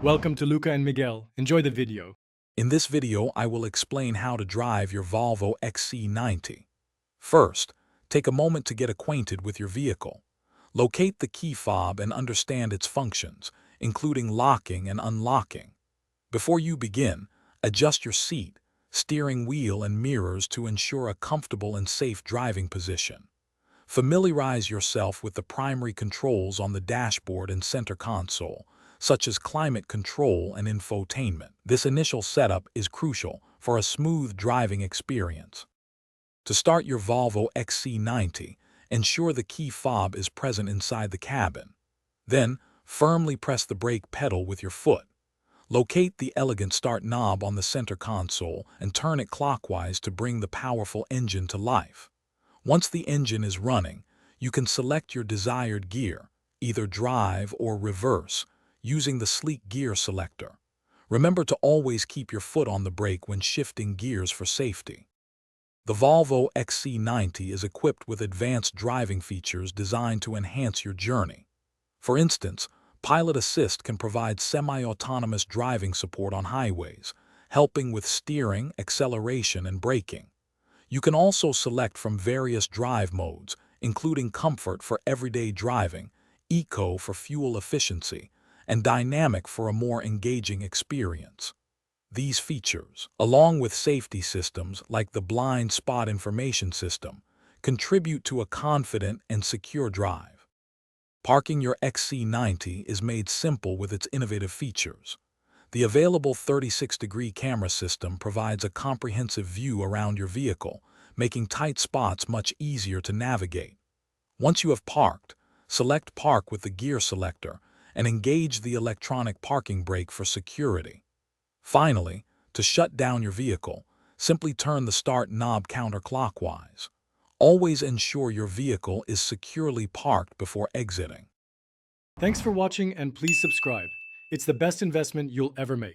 Welcome to Luca and Miguel. Enjoy the video. In this video, I will explain how to drive your Volvo XC90. First, take a moment to get acquainted with your vehicle. Locate the key fob and understand its functions, including locking and unlocking. Before you begin, adjust your seat, steering wheel, and mirrors to ensure a comfortable and safe driving position. Familiarize yourself with the primary controls on the dashboard and center console, such as climate control and infotainment. This initial setup is crucial for a smooth driving experience. To start your Volvo XC90, ensure the key fob is present inside the cabin. Then, firmly press the brake pedal with your foot. Locate the elegant start knob on the center console and turn it clockwise to bring the powerful engine to life. Once the engine is running, you can select your desired gear, either drive or reverse, using the sleek gear selector. Remember to always keep your foot on the brake when shifting gears for safety. The Volvo XC90 is equipped with advanced driving features designed to enhance your journey. For instance, Pilot Assist can provide semi-autonomous driving support on highways, helping with steering, acceleration, and braking. You can also select from various drive modes, including Comfort for everyday driving, Eco for fuel efficiency, and Dynamic for a more engaging experience. These features, along with safety systems like the blind spot information system, contribute to a confident and secure drive. Parking your XC90 is made simple with its innovative features. The available 36-degree camera system provides a comprehensive view around your vehicle, making tight spots much easier to navigate. Once you have parked, select Park with the gear selector and engage the electronic parking brake for security. Finally, to shut down your vehicle, simply turn the start knob counterclockwise. Always ensure your vehicle is securely parked before exiting. Thanks for watching and please subscribe. It's the best investment you'll ever make.